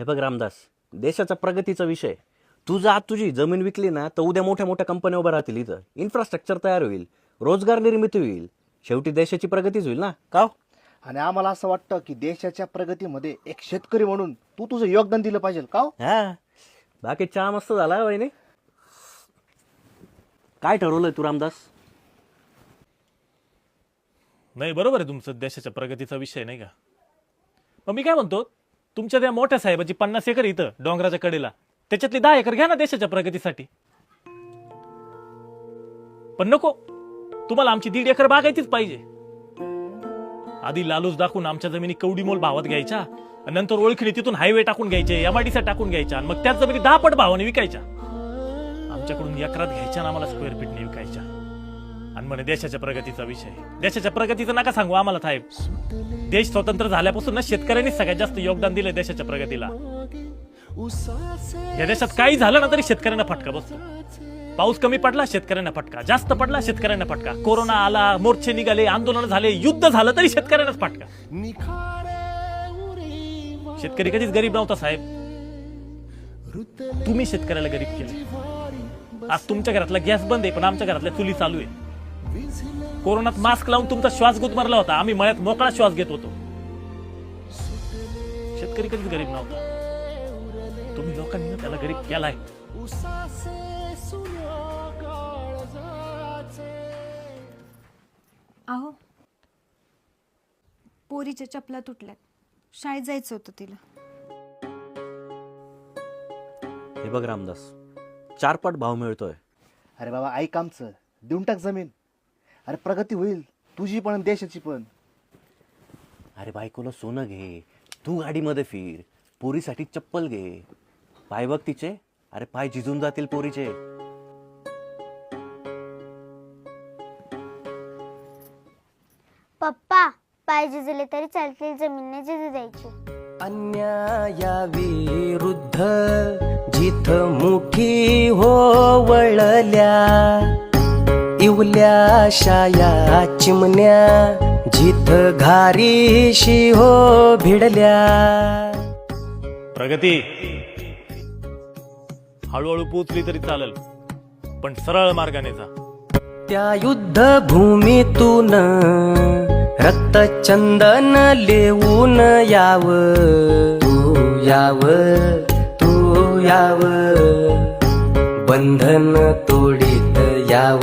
हे बघ रामदास, देशाच्या प्रगतीचा विषय. तू जर आज तुझी जमीन विकली ना तर उद्या मोठ्या मोठ्या कंपन्या उभ्या राहतील. इथं इन्फ्रास्ट्रक्चर तयार होईल, रोजगार निर्मिती होईल, शेवटी देशाची प्रगतीच होईल ना. का हो? आणि आम्हाला असं वाटतं की देशाच्या प्रगतीमध्ये एक शेतकरी म्हणून तू तुझं योगदान दिलं पाहिजे का हो? हा, बाकी चहा मस्त झाला वहिनी. काय ठरवलंय तू रामदास? नाही, बरोबर आहे तुमचं, देशाच्या प्रगतीचा विषय नाही का. मग मी काय म्हणतो, तुमच्या त्या मोठ्या साहेबाची 50 एकर इथं डोंगराच्या कडेला, त्याच्यातली 10 एकर घ्या ना देशाच्या प्रगतीसाठी. पण नको, तुम्हाला आमची 1.5 एकर बागायचीच पाहिजे. आधी लालूच दाखवून आमच्या जमिनी कवडीमोल भावात घ्यायच्या, आणि नंतर ओळखीने तिथून हायवे टाकून घ्यायचे, एमआयडीसी टाकून घ्यायच्या, आणि मग त्याच जमिनी 10 पट भावाने विकायच्या. आमच्याकडून एकरात घ्यायच्या ना आम्हाला स्क्वेअर फीटने विकायच्या. आणि म्हणे देशाच्या प्रगतीचा विषय. देशाच्या प्रगतीचं नका सांगू आम्हाला साहेब. देश स्वतंत्र झाल्यापासून ना शेतकऱ्यांनी सगळ्यात जास्त योगदान दिलंय देशाच्या प्रगतीला. या देशात काही झालं ना तरी शेतकऱ्यांना फटका बसतो. पाऊस कमी पडला शेतकऱ्यांना फटका, जास्त पडला शेतकऱ्यांना फटका, कोरोना आला, मोर्चे निघाले, आंदोलन झाले, युद्ध झालं तरी शेतकऱ्यांनाच फटका. शेतकरी कधीच गरीब नव्हता साहेब. तुम्ही शेतकऱ्याला गरीब केले. आज तुमच्या घरातला गॅस बंद आहे पण आमच्या घरातल्या चुली चालू आहे. कोरोनात मास्क लावून तुमचा श्वास गुदमरला होता, आम्ही मळ्यात मोकळा श्वास घेत होतो. शेतकरी कधीच गरीब नव्हता. तुम्ही लोकांनी त्याला गरीब केलाय. अहो, पोरीच्या चपला तुटल्यात, शाळेत जायचं होतं तिला. हे बघ रामदास, 4 पट भाव मिळतोय. अरे बाबा ऐक आमचं, देऊन टाक जमीन. अरे प्रगती होईल तुझी पण आणि देशाची पण. अरे बायकोला सोनं घे, तू गाडीमध्ये फिर, पोरीसाठी चप्पल घे. पाय बघ तिचे, अरे पाय झिजून जातील पोरीचे. पप्पा, पाय झिजले तरी चालतील, जमीन झिजू द्यायची. अन्यायाविरुद्ध जिथ मुठी हो वळल्या, इवल्या शाया चिमण्या जिथ घारीशी हो भिडल्या. प्रगती हळूहळू पोचली तरी चालेल, पण सरळ मार्गाने जा. त्या युद्ध भूमीतून रक्तचंदन लेवून याव, तू याव, बंधन तोडीत याव.